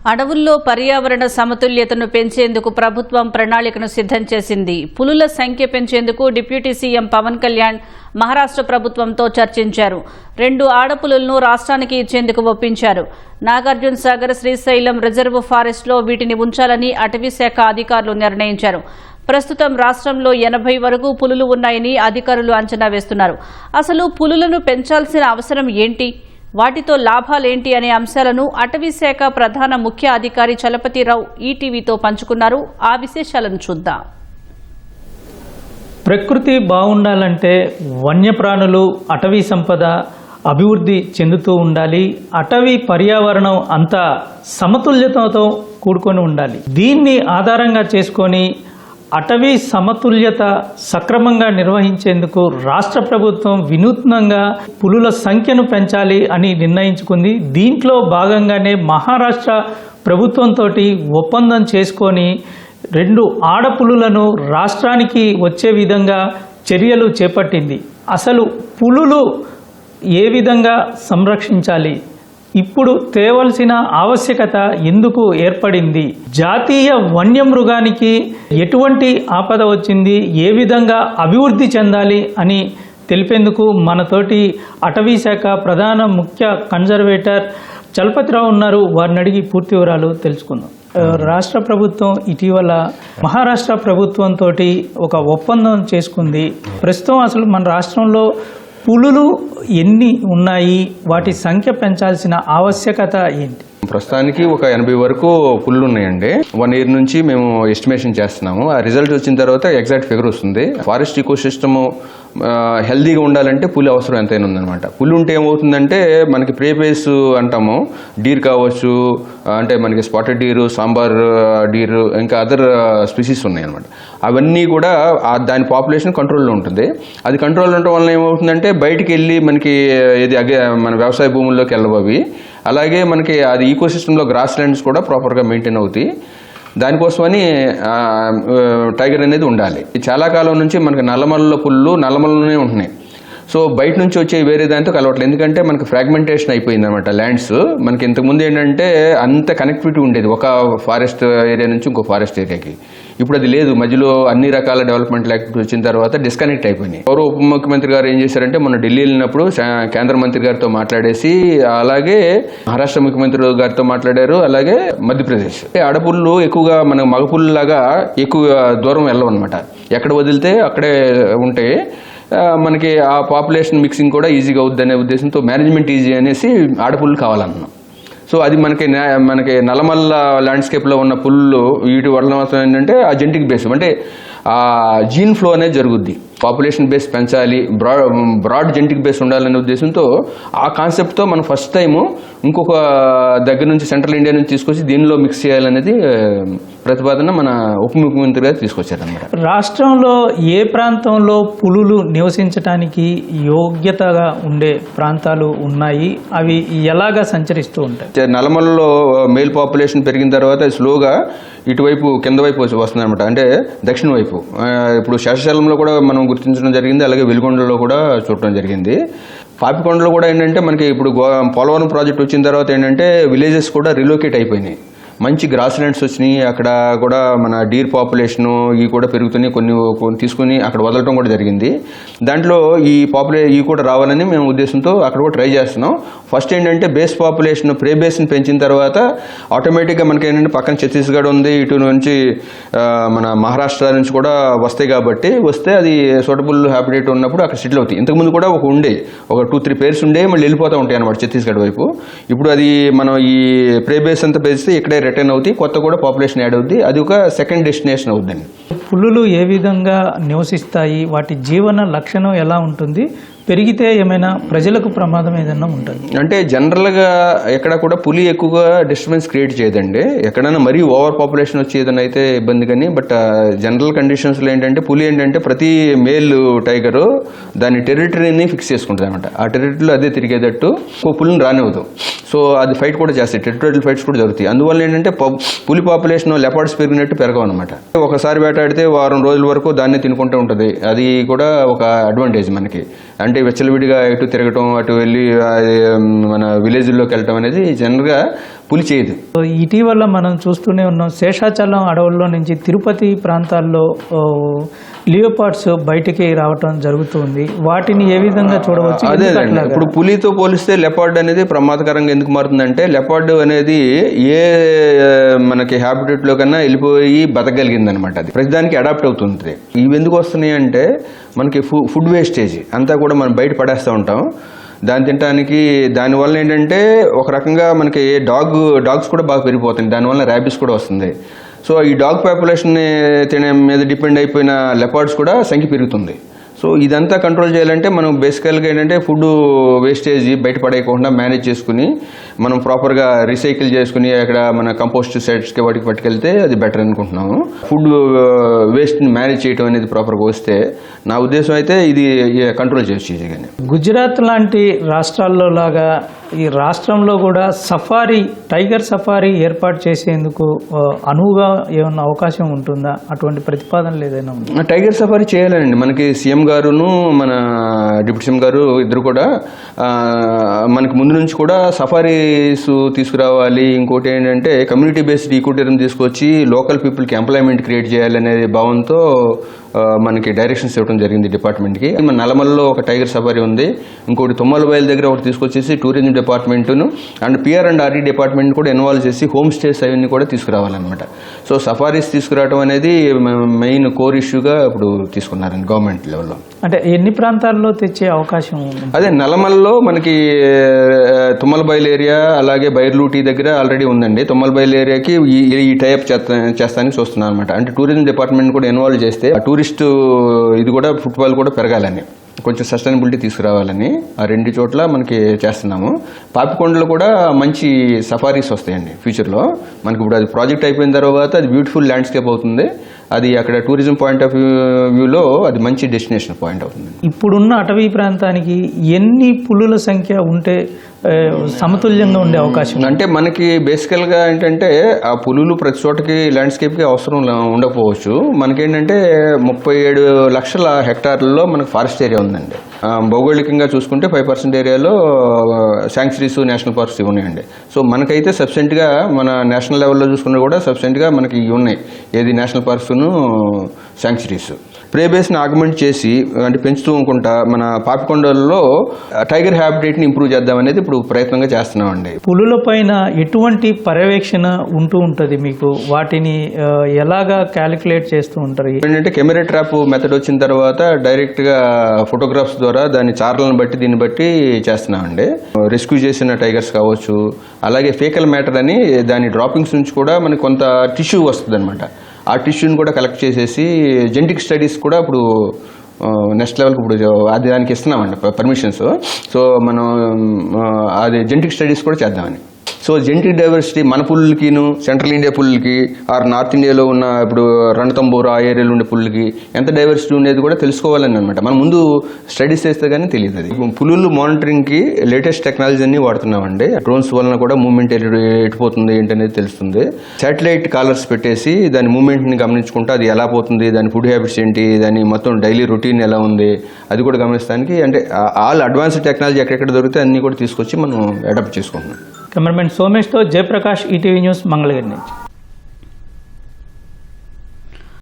అడవుల్లో పర్యావరణ సమతుల్యతను పెంచేందుకు ప్రభుత్వం ప్రణాళికను సిద్ధం చేసింది. పులుల సంఖ్య పెంచేందుకు డిప్యూటీ సీఎం పవన్ కళ్యాణ్ మహారాష్ట్ర ప్రభుత్వంతో చర్చించారు. 2 ఆడపులులను రాష్ట్రానికి ఇచ్చేందుకు ఒప్పించారు. నాగార్జున సాగర్, శ్రీశైలం రిజర్వ్ ఫారెస్ట్లో వీటిని ఉంచాలని అటవీ శాఖ అధికారులు నిర్ణయించారు. ప్రస్తుతం రాష్ట్రంలో 80 వరకు పులులు ఉన్నాయని అధికారులు అంచనా వేస్తున్నారు. అసలు పులులను పెంచాల్సిన అవసరం ఏంటి, వాటితో లాభాలేంటి అనే అంశాలను అటవీ శాఖ ప్రధాన ముఖ్య అధికారి చలపతిరావు ఈటీవీతో పంచుకున్నారు. ఆ విశేషాలను చూద్దాం. ప్రకృతి బాగుండాలంటే వన్యప్రాణులు, అటవీ సంపద అభివృద్ధి చెందుతూ ఉండాలి. అటవీ పర్యావరణం అంతా సమతుల్యతతో కూడుకొని ఉండాలి. దీన్ని ఆధారంగా చేసుకొని అటవీ సమతుల్యత సక్రమంగా నిర్వహించేందుకు రాష్ట్ర ప్రభుత్వం వినూత్నంగా పులుల సంఖ్యను పెంచాలి అని నిర్ణయించుకుంది. దీంట్లో భాగంగానే మహారాష్ట్ర ప్రభుత్వంతో ఒప్పందం చేసుకొని 2 ఆడపులులను రాష్ట్రానికి వచ్చే విధంగా చర్యలు చేపట్టింది. అసలు పులులు ఏ విధంగా సంరక్షించాలి, ఇప్పుడు తేవలసిన ఆవశ్యకత ఎందుకు ఏర్పడింది, జాతీయ వన్యమృగానికి ఎటువంటి ఆపద వచ్చింది, ఏ విధంగా అభివృద్ధి చెందాలి అని తెలిపేందుకు మనతోటి అటవీ శాఖ ప్రధాన ముఖ్య కన్జర్వేటర్ చలపతిరావు ఉన్నారు. వారిని అడిగి పూర్తి వివరాలు తెలుసుకుందాం. రాష్ట్ర ప్రభుత్వం ఇటీవల మహారాష్ట్ర ప్రభుత్వంతో ఒక ఒప్పందం చేసుకుంది. ప్రస్తుతం అసలు మన రాష్ట్రంలో పులులు ఎన్ని ఉన్నాయి, వాటి సంఖ్య పెంచాల్సిన ఆవశ్యకత ఏంటి? ప్రస్తుతానికి ఒక 80 వరకు పుల్లు ఉన్నాయండి. 1 ఇయర్ నుంచి మేము ఎస్టిమేషన్ చేస్తున్నాము. ఆ రిజల్ట్ వచ్చిన తర్వాత ఎగ్జాక్ట్ ఫిగర్ వస్తుంది. ఫారెస్ట్ ఈకో సిస్టమ్ హెల్దీగా ఉండాలంటే పులి అవసరం ఎంతైనా ఉందన్నమాట. పులి ఉంటే ఏమవుతుందంటే మనకి ప్రేపేస్ అంటాము, డీర్ కావచ్చు, అంటే మనకి స్పాటెడ్ డీరు, సాంబార్ డీరు, ఇంకా అదర్ స్పీసీస్ ఉన్నాయి అనమాట. అవన్నీ కూడా దాని పాపులేషన్ కంట్రోల్లో ఉంటుంది. అది కంట్రోల్లో ఉండటం వల్ల ఏమవుతుందంటే బయటికి వెళ్ళి మనకి ఇది మన వ్యవసాయ భూముల్లోకి వెళ్ళవు అవి. అలాగే మనకి అది ఈకో సిస్టంలో గ్రాస్ ల్యాండ్స్ కూడా ప్రాపర్గా మెయింటైన్ అవుతాయి. దానికోసమని టైగర్ అనేది ఉండాలి. చాలా కాలం నుంచి మనకి నల్లమల్ల పుల్లు నల్లమల్లలోనే ఉంటున్నాయి. సో బయట నుంచి వచ్చే వేరే దాంతో కలవట్లేదు. ఎందుకంటే మనకి ఫ్రాగ్మెంటేషన్ అయిపోయింది అనమాట ల్యాండ్స్. మనకి ఇంతకుముందు ఏంటంటే అంత కనెక్టివిటీ ఉండేది ఒక ఫారెస్ట్ ఏరియా నుంచి ఇంకో ఫారెస్ట్ ఏరియాకి. ఇప్పుడు అది లేదు. మధ్యలో అన్ని రకాల డెవలప్మెంట్ యాక్టివిటీ వచ్చిన తర్వాత డిస్కనెక్ట్ అయిపోయినాయి. గౌరవ ఉప ముఖ్యమంత్రి గారు ఏం చేశారంటే మొన్న ఢిల్లీ వెళ్ళినప్పుడు కేంద్ర మంత్రి గారితో మాట్లాడేసి, అలాగే మహారాష్ట్ర ముఖ్యమంత్రి గారితో మాట్లాడారు, అలాగే మధ్యప్రదేశ్. ఆడపుల్లు ఎక్కువగా మన మగపుల్లులాగా ఎక్కువ దూరం వెళ్ళవన్నమాట. ఎక్కడ వదిలితే అక్కడే ఉంటాయి. మనకి ఆ పాపులేషన్ మిక్సింగ్ కూడా ఈజీగా అవుద్ది అనే ఉద్దేశంతో మేనేజ్మెంట్ ఈజీ అనేసి ఆడపుల్లు కావాలన్నాం. సో అది మనకి నల్లమల్ల ల్యాండ్స్కేప్లో ఉన్న పుల్లు వీటి వల్ల ఏంటంటే ఆ జెనెటిక్ బేస్, అంటే ఆ జీన్ ఫ్లో అనేది జరుగుద్ది. పాపులేషన్ బేస్ పెంచాలి, బ్రాడ్ జెనెటిక్ బేస్ ఉండాలనే ఉద్దేశంతో ఆ కాన్సెప్ట్తో మనం ఫస్ట్ టైము ఇంకొక దగ్గర నుంచి సెంట్రల్ ఇండియా నుంచి తీసుకొచ్చి దీనిలో మిక్స్ చేయాలనేది ప్రతిపాదన మన ఉప ముఖ్యమంత్రి గారు తీసుకొచ్చారన్నమాట. రాష్ట్రంలో ఏ ప్రాంతంలో పులులు నివసించడానికి యోగ్యతగా ఉండే ప్రాంతాలు ఉన్నాయి, అవి ఎలాగా సంచరిస్తూ ఉంటాయి? నల్లమలలో మేల్ పాపులేషన్ పెరిగిన తర్వాత స్లోగా ఇటువైపు కింద వైపు వస్తుంది అనమాట, అంటే దక్షిణ వైపు. ఇప్పుడు శేషాచలంలో కూడా మనం గుర్తించడం జరిగింది, అలాగే వెలుగొండలో కూడా చూడటం జరిగింది. పాపికొండలో కూడా ఏంటంటే మనకి ఇప్పుడు పోలవరం ప్రాజెక్ట్ వచ్చిన తర్వాత ఏంటంటే విలేజెస్ కూడా రిలోకేట్ అయిపోయినాయి. మంచి గ్రాస్ ల్యాండ్స్ వచ్చినాయి. అక్కడ కూడా మన డీర్ పాపులేషను ఇవి కూడా పెరుగుతున్నాయి. కొన్ని తీసుకుని అక్కడ వదలటం కూడా జరిగింది. దాంట్లో ఇవి కూడా రావాలని మేము ఉద్దేశంతో అక్కడ కూడా ట్రై చేస్తున్నాం. ఫస్ట్ ఏంటంటే బేస్ పాపులేషన్ ప్రే బేస్ని పెంచిన తర్వాత ఆటోమేటిక్గా మనకి ఏంటంటే పక్కన ఛత్తీస్గఢ్ ఉంది, ఇటు నుంచి మన మహారాష్ట్ర నుంచి కూడా వస్తాయి. కాబట్టి వస్తే అది సూటబుల్ హ్యాబిటేట్ ఉన్నప్పుడు అక్కడ సెటిల్ అవుతాయి. ఇంతకుముందు కూడా ఒక 2-3 పేర్స్ ఉండే మళ్ళీ వెళ్ళిపోతూ ఉంటాయి అన్నమాట ఛత్తీస్గఢ్ వైపు. ఇప్పుడు అది మనం ఈ ప్రే బేస్ అంతా పెంచితే ఇక్కడే రిటర్న్ అవుతాయి, కొత్త కూడా పాపులేషన్ యాడ్ అవుద్ది. అది ఒక సెకండ్ డెస్టినేషన్ అవుద్దండి. పులులు ఏ విధంగా నివసిస్తాయి, వాటి జీవన లక్షణం ఎలా ఉంటుంది, పెరిగితే ఏమైనా ప్రజలకు ప్రమాదం ఏదైనా ఉంటుంది? అంటే జనరల్గా ఎక్కడ కూడా పులి ఎక్కువగా డిస్టర్బెన్స్ క్రియేట్ చేయదండి. ఎక్కడైనా మరీ ఓవర్ పాపులేషన్ వచ్చి ఏదైనా అయితే ఇబ్బంది. కానీ బట్ జనరల్ కండిషన్స్లో ఏంటంటే పులి ఏంటంటే ప్రతి మేల్ టైగరు దాని టెరిటరీని ఫిక్స్ చేసుకుంటుంది అనమాట. ఆ టెరిటరీలో అదే తిరిగేటట్టు పులిని రానివ్వదు. సో అది ఫైట్ కూడా చేస్తాయి, టెరిటోరియల్ ఫైట్స్ కూడా జరుగుతాయి. అందువల్ల ఏంటంటే పులి పాపులేషన్ లెపర్డ్స్ పెరిగినట్టు పెరగవు అనమాట. ఒకసారి వేటాడితే వారం రోజుల వరకు దాన్ని తినుకుంటూ ఉంటుంది. అది కూడా ఒక అడ్వాంటేజ్ మనకి. అంటే విచ్చలవిడిగా ఎటు తిరగటం, అటు వెళ్ళి మన విలేజ్లోకి వెళ్ళటం అనేది జనరల్గా పులి చేయదు. ఇటీవల మనం చూస్తూనే ఉన్నాం, శేషాచలం అడవుల్లో నుంచి తిరుపతి ప్రాంతాల్లో లియోపార్డ్స్ బయటికి రావటం జరుగుతుంది. వాటిని ఏ విధంగా చూడవచ్చు? అదేనండి, ఇప్పుడు పులితో పోలిస్తే లెపార్డ్ అనేది ప్రమాదకరంగా ఎందుకు మారుతుందంటే, లెపార్డ్ అనేది ఏ మనకి హ్యాబిటేట్లో కన్నా వెళ్ళిపోయి బతకగలిగింది అనమాట. అది ప్రతిదానికి అడాప్ట్ అవుతుంది. ఇవి ఎందుకు వస్తున్నాయి అంటే, మనకి ఫుడ్ వేస్టేజ్ అంతా కూడా మనం బయట పడేస్తూ ఉంటాం. దాన్ని తినడానికి, దానివల్ల ఏంటంటే ఒక రకంగా మనకి డాగ్స్ కూడా బాగా పెరిగిపోతాయి. దానివల్ల ర్యాబిస్ కూడా వస్తుంది. సో ఈ డాగ్ పాపులేషన్ని తినే మీద డిపెండ్ అయిపోయిన లెపార్డ్స్ కూడా సంఖ్య పెరుగుతుంది. సో ఇదంతా కంట్రోల్ చేయాలంటే మనం బేసికల్గా ఏంటంటే ఫుడ్ వేస్టేజ్ బయట పడేయకుండా మేనేజ్ చేసుకుని మనం ప్రాపర్గా రీసైకిల్ చేసుకుని అక్కడ మన కంపోస్ట్ సైట్స్కి వాటికి పట్టుకెళ్తే అది బెటర్ అనుకుంటున్నాము. ఫుడ్ వేస్ట్ని మేనేజ్ చేయడం అనేది ప్రాపర్గా వస్తే నా ఉద్దేశం అయితే ఇది కంట్రోల్ చేయొచ్చు ఈజీగానే. గుజరాత్ లాంటి రాష్ట్రాల్లో లాగా ఈ రాష్ట్రంలో కూడా టైగర్ సఫారీ ఏర్పాటు చేసేందుకు అనువుగా ఏమన్నా అవకాశం ఉంటుందా? అటువంటి ప్రతిపాదనలు ఏదైనా ఉందా? టైగర్ సఫారీ చేయాలండి. మనకి సీఎం గారును మన డిప్యూటీ సీఎం గారు ఇద్దరు కూడా మనకి ముందు నుంచి కూడా సఫారీస్ తీసుకురావాలి. ఇంకోటి ఏంటంటే కమ్యూనిటీ బేస్డ్ ఈకోటూరిజం తీసుకొచ్చి లోకల్ పీపుల్కి ఎంప్లాయ్మెంట్ క్రియేట్ చేయాలనే భావంతో మనకి డైరెక్షన్స్ ఇవ్వడం జరిగింది డిపార్ట్మెంట్కి. మన నల్లమల్లో ఒక టైగర్ సఫారీ ఉంది, ఇంకోటి తుమ్మలబయలు దగ్గర ఒకటి తీసుకొచ్చేసి టూరిజం డిపార్ట్మెంట్ను అండ్ PR&RD డిపార్ట్మెంట్ కూడా ఇన్వాల్వ్ చేసి హోమ్ స్టేస్ అవన్నీ కూడా తీసుకురావాలన్నమాట. సో సఫారీస్ తీసుకురావడం అనేది మెయిన్ కోర్ ఇష్యూగా ఇప్పుడు తీసుకున్నారండి గవర్నమెంట్ లెవెల్లో. అంటే ఎన్ని ప్రాంతాల్లో తెచ్చే అవకాశం ఉంది? అదే నల్లమల్లో మనకి తుమ్మలబయలు ఏరియా, అలాగే బైర్లూటి దగ్గర ఆల్రెడీ ఉందండి. తుమ్మలబయలు ఏరియాకి ఈ టైప్ చేస్తానికి చూస్తున్నాను అనమాట. అంటే టూరిజం డిపార్ట్మెంట్ కూడా ఇన్వాల్వ్ చేస్తే టూరిస్టు ఇది కూడా ఫుట్బాల్ కూడా పెరగాలని, కొంచెం సస్టైనబిలిటీ తీసుకురావాలని ఆ రెండు చోట్ల మనకి చేస్తున్నాము. పాపికొండలో కూడా మంచి సఫారీస్ వస్తాయండి ఫ్యూచర్లో. మనకి ఇప్పుడు అది ప్రాజెక్ట్ అయిపోయిన తర్వాత అది బ్యూటిఫుల్ ల్యాండ్స్కేప్ అవుతుంది. అది అక్కడ టూరిజం పాయింట్ ఆఫ్ వ్యూలో అది మంచి డెస్టినేషన్ పాయింట్ అవుతుంది. ఇప్పుడున్న అటవీ ప్రాంతానికి ఎన్ని పులుల సంఖ్య ఉంటే సమతుల్యంగా ఉండే అవకాశం? అంటే మనకి బేసికల్గా ఏంటంటే ఆ పులులు ప్రతి చోటకి ల్యాండ్స్కేప్కి అవసరం ఉండకపోవచ్చు. మనకేంటంటే 37 లక్షల హెక్టార్లలో మనకు ఫారెస్ట్ ఏరియా ఉందండి. భౌగోళికంగా చూసుకుంటే 5% ఏరియాలో శాంక్చురీస్, నేషనల్ పార్క్స్ ఉన్నాయండి. సో మనకైతే సబ్సెంట్గా మన నేషనల్ లెవెల్లో చూసుకున్నా కూడా సబ్సెంట్గా మనకి ఇవి ఉన్నాయి. ఏది నేషనల్ పార్క్స్ను, శాంక్చురీస్. ప్రే బేస్ని ఆగ్మెంట్ చేసి అంటే పెంచుతూ అనుకుంటా మన పాపికొండలలో టైగర్ హ్యాబిటేట్ని ఇంప్రూవ్ చేద్దామనేది ఇప్పుడు ప్రయత్నంగా చేస్తున్నామండి. పులుల పైన ఎటువంటి పర్యవేక్షణ ఉంటూ ఉంటుంది మీకు? వాటిని ఎలాగా క్యాలిక్యులేట్ చేస్తూ ఉంటారు? ఏంటంటే కెమెరా ట్రాప్ మెథడ్ వచ్చిన తర్వాత డైరెక్ట్గా ఫోటోగ్రాఫ్స్ ద్వారా దాని చార్లను బట్టి దీన్ని బట్టి చేస్తున్నామండి. రెస్క్యూ చేసిన టైగర్స్ కావచ్చు, అలాగే ఫేకల్ మ్యాటర్ అని దాని డ్రాపింగ్స్ నుంచి కూడా మనకి కొంత టిష్యూ వస్తుంది అనమాట. ఆ టిష్యూని కూడా కలెక్ట్ చేసేసి జెనెటిక్ స్టడీస్ కూడా ఇప్పుడు నెక్స్ట్ లెవెల్కి ఇప్పుడు అది దానికి ఇస్తున్నామండి పర్మిషన్స్. సో మనం అది జెనెటిక్ స్టడీస్ కూడా చేద్దామని. సో జెనెటిక్ డైవర్సిటీ మన పుల్లుకిను సెంట్రల్ ఇండియా పుల్లుకి ఆర్ నార్త్ ఇండియాలో ఉన్న ఇప్పుడు రణతంబూర్ ఆ ఏరియాలో ఉండే పుల్లుకి ఎంత డైవర్సిటీ ఉండేది కూడా తెలుసుకోవాలని అనమాట. మనం ముందు స్టడీస్ చేస్తే కానీ తెలియదు. అది పులులు మానిటరింగ్కి లేటెస్ట్ టెక్నాలజీ అన్ని వాడుతున్నామండి. డ్రోన్స్ వలన కూడా మూవ్మెంట్ ఎటుపోతుంది ఏంటనేది తెలుస్తుంది. శాటిలైట్ కాలర్స్ పెట్టేసి దాని మూవ్మెంట్ని గమనించుకుంటూ అది ఎలా పోతుంది, దాని ఫుడ్ హ్యాబిట్స్ ఏంటి, దాని మొత్తం డైలీ రొటీన్ ఎలా ఉంది అది కూడా గమనిస్తానికి అంటే ఆల్ అడ్వాన్స్డ్ టెక్నాలజీ ఎక్కడెక్కడ దొరికితే అన్నీ కూడా తీసుకొచ్చి మనం అడాప్ట్ చేసుకుంటున్నాం. కెమెరామెన్ సోమేష్తో జయప్రకాష్, ఈటీవీ న్యూస్, మంగళగిరి నుంచి.